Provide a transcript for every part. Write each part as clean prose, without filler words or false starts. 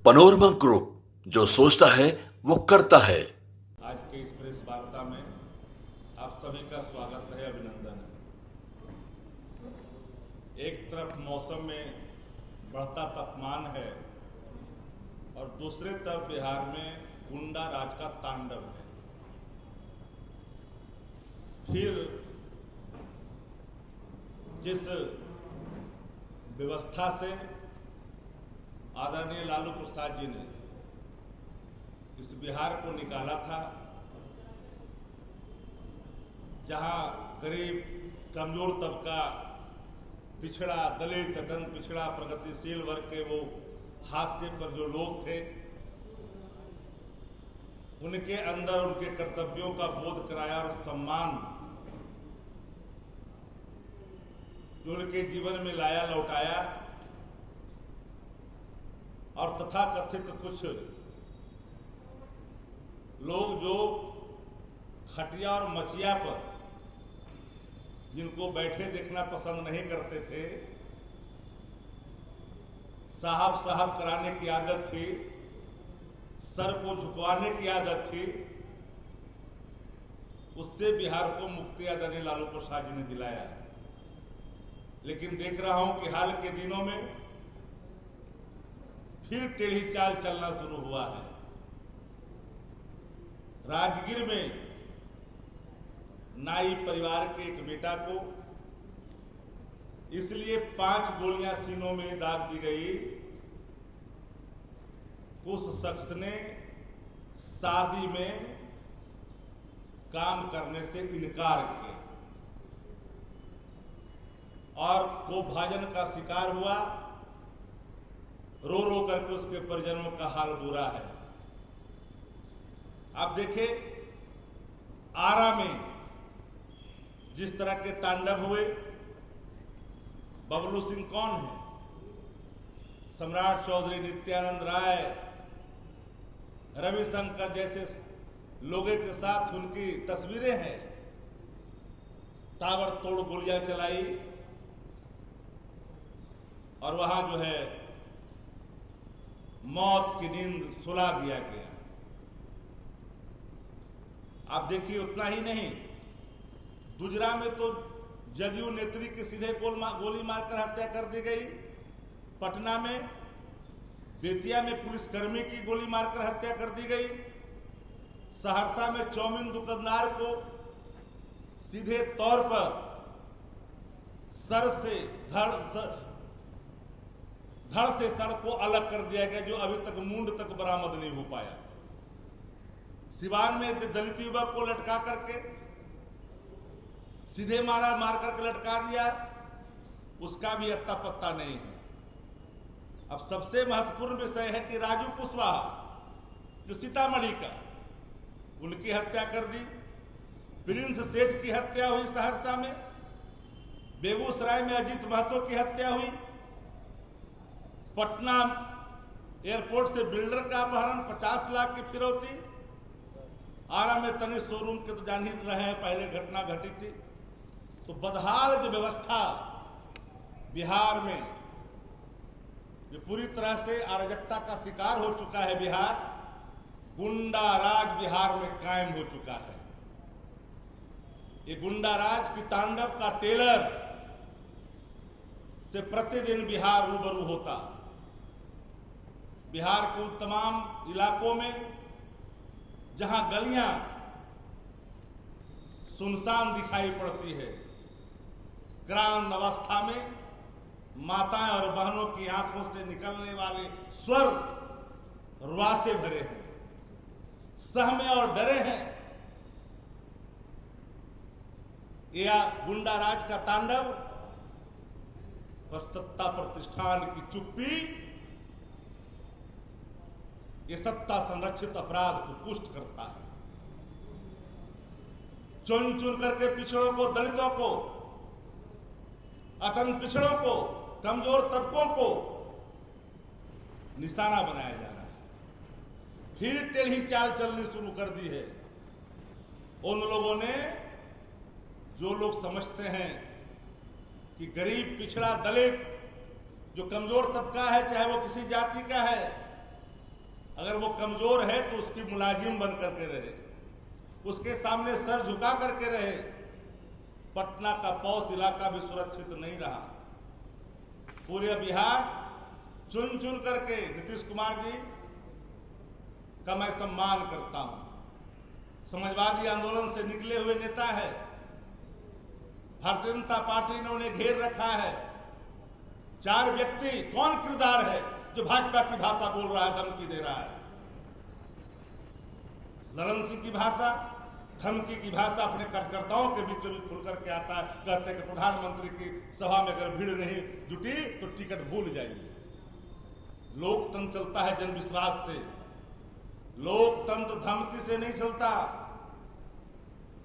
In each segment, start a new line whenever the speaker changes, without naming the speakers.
Panorama group, जो सोचता है वो करता है।
आज के इस प्रेस वार्ता में आप सभी का स्वागत है, अभिनंदन है। एक तरफ मौसम में बढ़ता तापमान है और दूसरे तरफ बिहार में गुंडा राज का तांडव है। फिर जिस व्यवस्था से आदरणीय लालू प्रसाद जी ने इस बिहार को निकाला था, जहां गरीब, कमजोर तबका, पिछड़ा, दलित, दंत पिछड़ा, प्रगतिशील वर्ग के वो हाशिए पर जो लोग थे, उनके अंदर उनके कर्तव्यों का बोध कराया और सम्मान जो उनके जीवन में लाया, लौटाया। और तथाकथित कुछ लोग जो खटिया और मचिया पर जिनको बैठे देखना पसंद नहीं करते थे, साहब साहब कराने की आदत थी, सर को झुकवाने की आदत थी, उससे बिहार को मुक्ति आदरणीय लालू प्रसाद जी ने दिलाया है। लेकिन देख रहा हूं कि हाल के दिनों में फिर टेढ़ी चाल चलना शुरू हुआ है। राजगीर में नाई परिवार के एक बेटा को इसलिए 5 गोलियां सीनों में दाग दी गई, उस शख्स ने शादी में काम करने से इनकार किया और कोपभाजन का शिकार हुआ। रो रो करके उसके परिजनों का हाल बुरा है। आप देखें, आरा में जिस तरह के तांडव हुए, बबलू सिंह कौन है, सम्राट चौधरी, नित्यानंद राय, रविशंकर जैसे लोगों के साथ उनकी तस्वीरें हैं, ताबड़तोड़ गोलियां चलाई और वहां जो है मौत की नींद सुला दिया गया। आप देखिए, उतना ही नहीं, गुजरा में तो जदयू नेत्री की सीधे गोली मारकर हत्या कर दी गई। पटना में, बेतिया में पुलिसकर्मी की गोली मारकर हत्या कर दी गई। सहरसा में चाउमीन दुकानदार को सीधे तौर पर धड़ से सर को अलग कर दिया गया, जो अभी तक मूंड तक बरामद नहीं हो पाया। सिवान में दलित युवक को लटका करके सीधे मार करके लटका दिया, उसका भी अत्ता पत्ता नहीं है। अब सबसे महत्वपूर्ण विषय है कि राजू कुशवाहा, जो सीतामढ़ी का, उनकी हत्या कर दी। प्रिंस सेठ की हत्या हुई सहरसा में। बेगूसराय में अजीत महतो की हत्या हुई। पटना एयरपोर्ट से बिल्डर का अपहरण, 50 लाख की फिरौती। आरा में तनिष शोरूम के तो जान ही रहे हैं, पहले घटना घटी थी। तो बदहाल जो व्यवस्था बिहार में, जो पूरी तरह से अराजकता का शिकार हो चुका है बिहार, गुंडा राज बिहार में कायम हो चुका है। ये गुंडा राज की तांडव का टेलर से प्रतिदिन बिहार रूबरू होता। बिहार के उन तमाम इलाकों में जहां गलियां सुनसान दिखाई पड़ती है, ग्राम अवस्था में माताएं और बहनों की आंखों से निकलने वाले स्वर रुआ से भरे हैं, सहमे और डरे हैं। यह गुंडा राज का तांडव और सत्ता प्रतिष्ठान की चुप्पी, ये सत्ता संरक्षित अपराध को पुष्ट करता है। चुन चुन करके पिछड़ों को, दलितों को, अतंत पिछड़ों को, कमजोर तबकों को निशाना बनाया जा रहा है। फिर टेढ़ी चाल चलनी शुरू कर दी है उन लोगों ने, जो लोग समझते हैं कि गरीब, पिछड़ा, दलित, जो कमजोर तबका है, चाहे वो किसी जाति का है, अगर वो कमजोर है तो उसकी मुलाजिम बन करके रहे, उसके सामने सर झुका करके रहे। पटना का पौष इलाका भी सुरक्षित नहीं रहा। पूरे बिहार चुन चुन करके नीतीश कुमार जी का मैं सम्मान करता हूं। समाजवादी आंदोलन से निकले हुए नेता है। भारतीय जनता पार्टी ने उन्हें घेर रखा है। 4 व्यक्ति, कौन किरदार है जो भाजपा की भाषा बोल रहा है, धमकी दे रहा है? ललन सिंह की भाषा, धमकी की भाषा अपने कार्यकर्ताओं के बीच में खुल करके आता है। कहते हैं कि प्रधानमंत्री की सभा में अगर भीड़ नहीं जुटी तो टिकट भूल जाएंगे। लोकतंत्र चलता है जनविश्वास से, लोकतंत्र धमकी से नहीं चलता।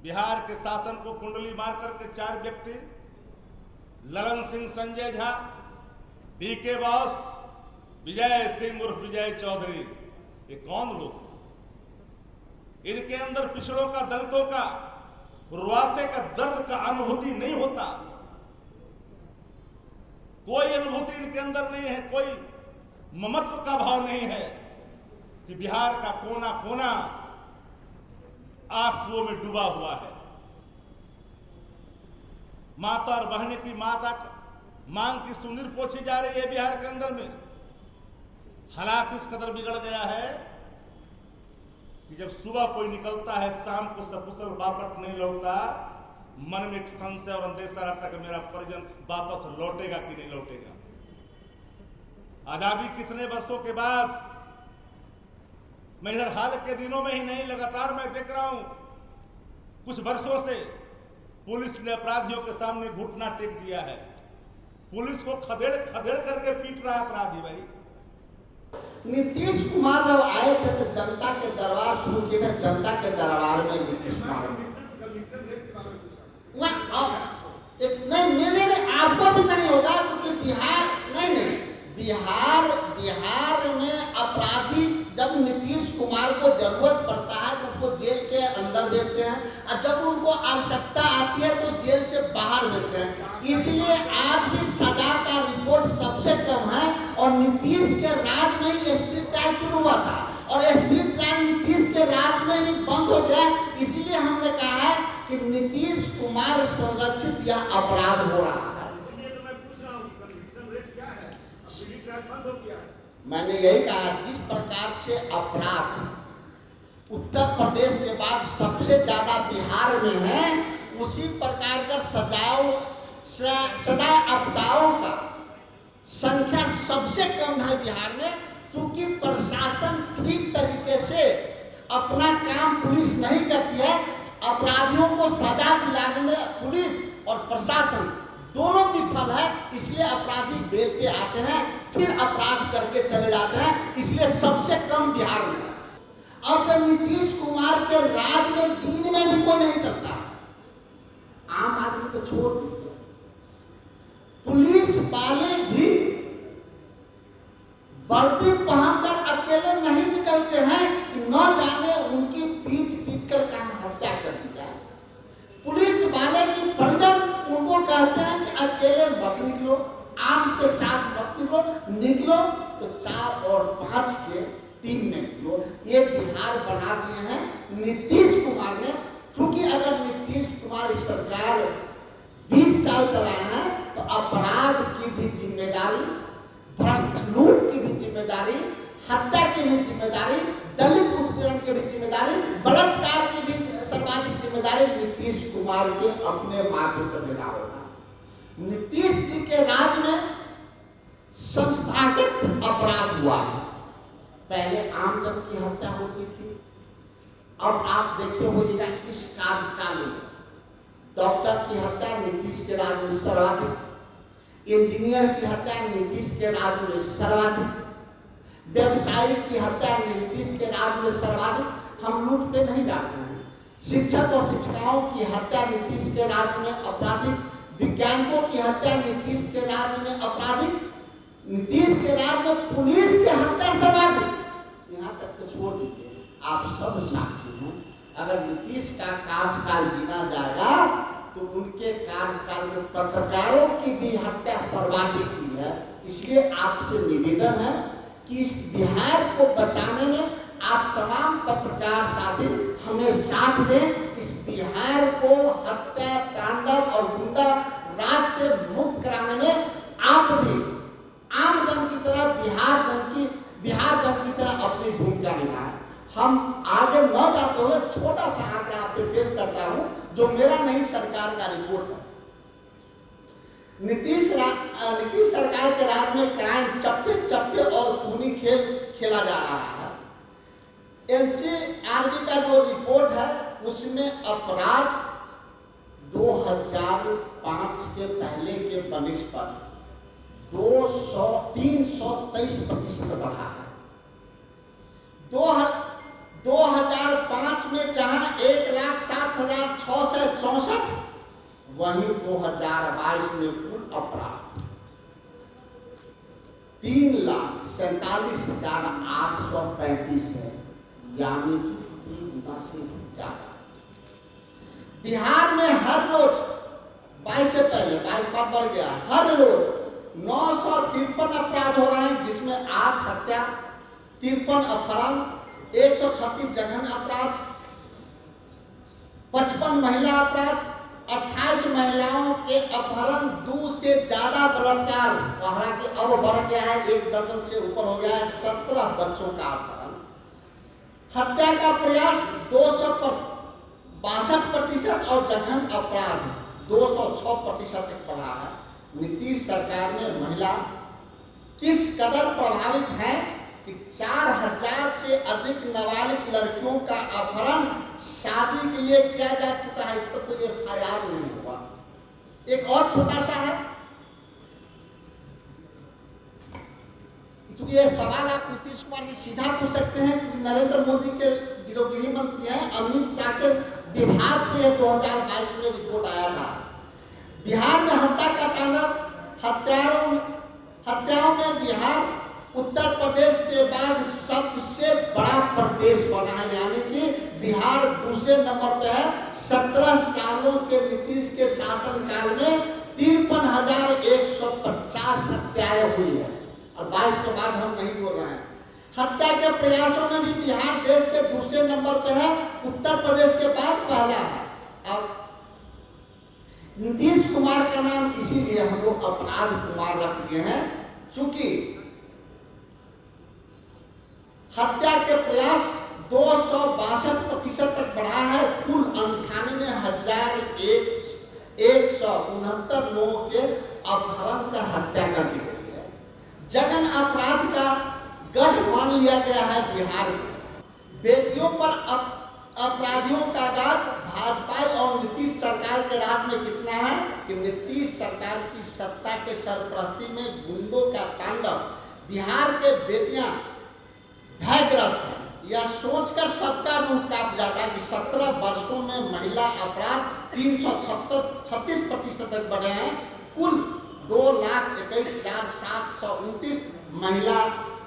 बिहार के शासन को कुंडली मार करके 4 व्यक्ति, ललन सिंह, संजय झा, डीके बॉस, विजय सिंह उर्फ विजय चौधरी, ये कौन लोग? इनके अंदर पिछड़ों का, दलितों का, रुआसे का, दर्द का अनुभूति नहीं होता। कोई अनुभूति इनके अंदर नहीं है, कोई ममत्व का भाव नहीं है कि बिहार का कोना कोना आंसुओं में डूबा हुआ है। माता और बहने की मांग की सुनीर पोछी जा रही है बिहार के अंदर में। हालात इस कदर बिगड़ गया है कि जब सुबह कोई निकलता है, शाम को सकुशल वापस नहीं लौटता, मन में एक संशय और अंदेशा रहता कि मेरा परिजन वापस लौटेगा कि नहीं लौटेगा। आजादी कितने वर्षों के बाद, मैं इधर हाल के दिनों में ही नहीं, लगातार मैं देख रहा हूं कुछ वर्षों से पुलिस ने अपराधियों के सामने घुटना टेक दिया है। पुलिस को खदेड़ खदेड़ करके पीट रहा अपराधी। भाई
नीतीश कुमार जब आए थे तो जनता के दरबार शुरू किए थे। जनता के दरबार में नीतीश कुमार नहीं मिले, नहीं आपको भी नहीं होगा, क्योंकि बिहार में अपराधी जब नीतीश कुमार को जरूरत पड़ता है तो उसको जेल के अंदर भेजते हैं, और जब उनको आवश्यकता आती है तो जेल से बाहर भेजते हैं। इसलिए आज भी सजा का रिपोर्ट सबसे कम है। और नीतीश के राज में ही स्पीड ट्रायल शुरू हुआ था और स्पीड ट्रायल नीतीश के राज में ही बंद हो गया। इसलिए हमने कहा है कि नीतीश कुमार संरक्षित या अपराध हो रहा है। मैंने यही कहा, जिस प्रकार से अपराध उत्तर प्रदेश के बाद सबसे ज्यादा बिहार में है, उसी प्रकार का सजा आपदाओं का संख्या सबसे कम है बिहार में। चूंकि प्रशासन ठीक तरीके से अपना काम पुलिस नहीं करती है, अपराधियों को सजा दिलाने में पुलिस और प्रशासन दोनों विफल है। इसलिए अपराधी बेल पे आते हैं, फिर अपराध करके चले जाते हैं। इसलिए सबसे कम बिहार में है। अब जब नीतीश कुमार के राज में दिन में भी कोई नहीं चलता, आम आदमी को छोड़ दीजिए, पुलिस वाले भी वर्दी पहनकर अकेले नहीं निकलते हैं, न जाने उनकी पीट कर कहां हत्या कर दी जाए। पुलिस वाले की परिजन उनको कहते हैं कि अकेले मत निकलो, आर्म्स के साथ मत निकलो तो 4 और 5 के 3 में निकलो। ये बिहार बना दिए हैं नीतीश कुमार ने। चूंकि अगर नीतीश कुमार इस सरकार 20 साल चलाए हैं तो अपराध की भी जिम्मेदारी, लूट की भी जिम्मेदारी, हत्या की भी जिम्मेदारी, दलित उत्पीड़न की भी जिम्मेदारी, बलात्कार की भी सर्वाधिक जिम्मेदारी नीतीश कुमार के अपने माथे पर लेना होगा। नीतीश जी के राज में संस्थागत अपराध हुआ है। पहले आम जन की हत्या होती थी, अब आप देखे होइएगा इस कार्यकाल में डॉक्टर की हत्या नीतीश के राज में सर्वाधिक, इंजीनियर की हत्या नीतीश के राज में सर्वाधिक, व्यवसायी की हत्या नीतीश के राज में सर्वाधिक। हम लूट पे नहीं जाते हैं। शिक्षक और शिक्षिकाओं की हत्या नीतीश के राज में अपराधिक, वैज्ञानिकों की हत्या नीतीश के राज में अपराधिक, नीतीश के राज में पुलिस की हत्या सर्वाधिक। यहाँ तक तो छोड़ दीजिए, आप सब साक्षी हैं। अगर नीतीश का कार्यकाल गिना जाएगा तो उनके कार्यकाल में पत्रकारों की भी हत्या सर्वाधिक हुई है। इसलिए आपसे निवेदन है कि इस बिहार को बचाने में आप तमाम पत्रकार साथी हमें साथ दें। इस बिहार को हत्या, तांडव और गुंडा राज से मुक्त कराने में आप भी आम जन की तरह बिहार जन की तरह अपनी भूमिका निभाएं। हम आगे न जाते हुए छोटा सा आंकड़ा आप पे पेश करता हूं, जो मेरा नहीं सरकार का रिपोर्ट है। नीतीश सरकार के राज में क्राइम चप्पे चप्पे और खूनी खेल खेला जा रहा है। एनसीआरबी का जो रिपोर्ट है उसमें अपराध 2005 के पहले के बनिस्पत 323% बढ़ा है। 2005 में जहां 1,07,664, वहीं 2022 में कुल अपराध 3,47,835 है, यानी कि 3 गुना से ज्यादा। बिहार में हर रोज 22 से पहले 22 बात बढ़ गया, हर रोज 953 अपराध हो रहे हैं, जिसमें 8 हत्या, 53 अपहरण, 136 जघन्य अपराध, 55 महिला अपराध, 28 महिलाओं के अपहरण, 2 से ज्यादा बलात्कार, हालांकि अब बढ़ गया है, 1 दर्जन से ऊपर हो गया है, 17 बच्चों का अपहरण, हत्या का प्रयास 262% और जघन्य अपराध 206% तक बढ़ा है। नीतीश सरकार में महिला किस कदर प्रभावित है कि 4000 से अधिक नाबालिग लड़कियों का अपहरण शादी के लिए किया जा चुका है। इस पर कोई एफआईआर नहीं हुआ। एक और छोटा सा है, क्योंकि ये सवाल आप नीतीश कुमार जी सीधा पूछ सकते हैं, क्योंकि नरेंद्र मोदी के गृह मंत्री हैं, अमित शाह के विभाग से 2022 में रिपोर्ट आया था। बिहार में हत्या का तांडव, हत्याओं में बिहार उत्तर प्रदेश के बाद सबसे बड़ा प्रदेश बना है, यानी कि बिहार दूसरे नंबर पे है। 17 सालों के नीतीश के शासनकाल में 53,150 हत्याएं हुई है, और 22 के बाद हम नहीं जोड़ रहे हैं। हत्या के प्रयासों में भी बिहार देश के दूसरे नंबर पे है, उत्तर प्रदेश के बाद पहला है। अब नीतीश कुमार का नाम इसीलिए हम लोग अपराध कुमार रख दिए हैं, चूंकि हत्या के प्रयास 262% तक बढ़ा है। कुल 98,169 लोगों के अपहरण कर हत्या कर दी गई है। जघन्य अपराध का गढ़ मान लिया गया है बिहार में। बेटियों पर अपराधियों का गाज भाजपा और नीतीश सरकार के राज में कितना है कि नीतीश सरकार की सत्ता के सरपरस्ती में गुंडों का तांडव। बिहार के बेटियां भयग्रस्त है। यह सोचकर सबका रूह कांप जाता है कि 17 वर्षों में महिला अपराध 336% तक बढ़े हैं। कुल 2,21,729 महिला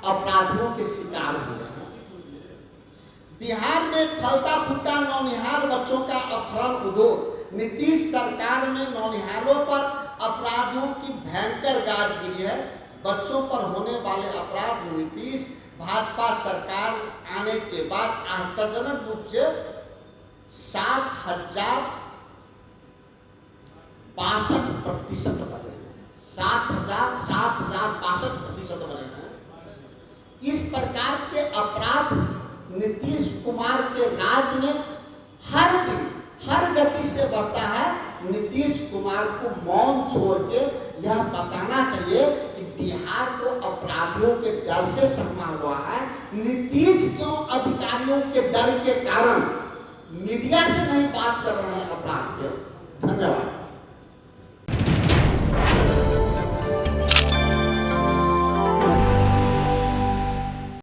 अपराधियों के शिकार हुए हैं। बिहार में फलता फूटा नौनिहाल बच्चों का अपहरण उद्योग। नीतीश सरकार में नौनिहालों पर अपराधियों की भयंकर गाज गिरी है। बच्चों पर होने वाले अपराध नीतीश भाजपा सरकार आने के बाद आश्चर्यजनक रूप से 7,062% बढ़े हैं। 7,062% बढ़े हैं। इस प्रकार के अपराध नीतीश कुमार के राज में हर दिन हर गति से बढ़ता है। नीतीश कुमार को मौन छोड़ के यह बताना चाहिए कि बिहार को अपराधियों के डर से समा हुआ है। नीतीश क्यों अधिकारियों के डर के कारण मीडिया से नहीं बात कर रहे हैं अपराध